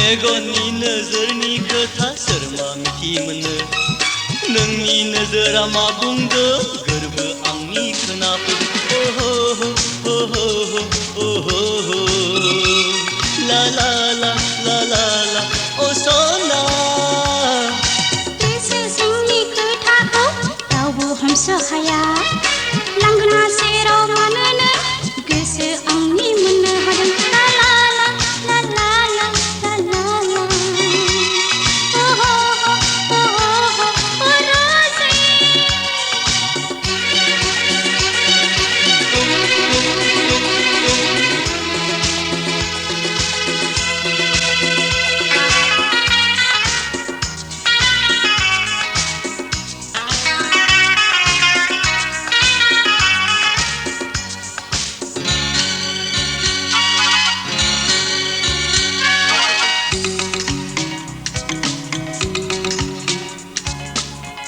मेगननि नोजोरनि खोथा सोर मा मिथि मोनो नोंनि नोजोरा मा बुंदों गोरबो आंनि खोनाफैदों ओहो ला ला ला ला ला ला ओ सना गोसो सिंनि खोथाखौ रावबो हमस' हाया लांगोना सेराव मानोनो गोसो आंनि मोननो हादों ला ला ला ला ला ला ला ला रोजे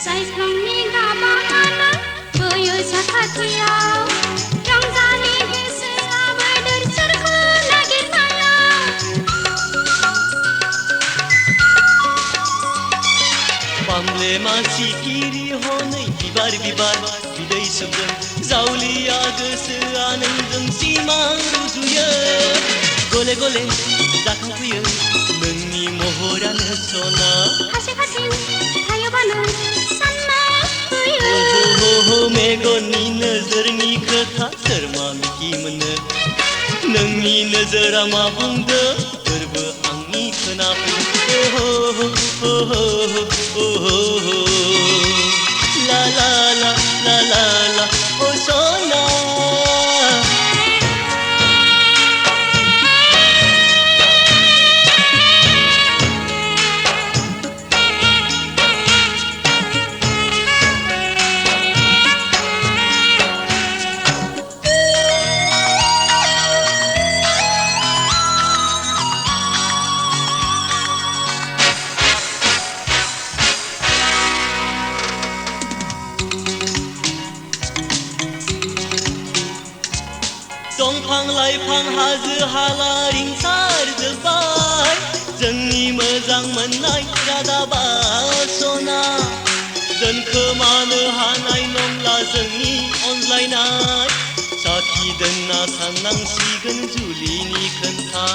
जायफ्रांनि गाबानो बोयो साखाथियाव रंजानि गोसोआ बोदोर सोरखौ नागिरनायाव पामले मानसिगिरि हनै बिबार बिबार बिदै सोबदों जावलिया गोसोआ नोंजों सिमां रुजुयो गले गले जाखांफैयो नोंनि महरानो सना खाथि खाथि थायोबानो सानना फैयो मेगननि नोजोरनि खोथा सोर मा मिथि मोनो नोंनि नोजोरा मा बुंदों गोरबो आंनि खोनाफैदों ला ला ला ला ला ला ओ सना दंफां लाइफां हाजो हाला रिंसारजोब्बाय जोंनि मोजां मोननाय रादाबा सना दोनखोमानो हानाय नंला जोंनि अनज्लायनाय साखि दोनना साननांसिगोन जुलिनि खोथा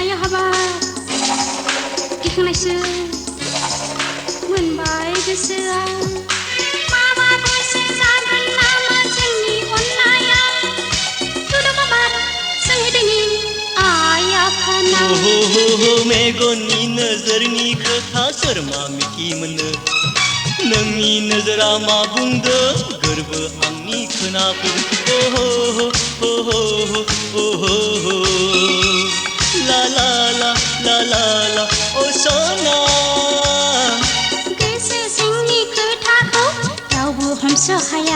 आया हाबाब गिखांनायसो मोनबाय गोसोआ माबाफोरसो जागोन नामा जोंनि अननाया मेगननि नोजोरनि खोथा सोर मा मिथि मोनो नोंनि नोजोरा मा बुंदों गोरबो आंनि खोनाफैदों ला ला ला ला ला ला ओ सना गोसो सिंनि खोथाखौ रावबो हमस' हाया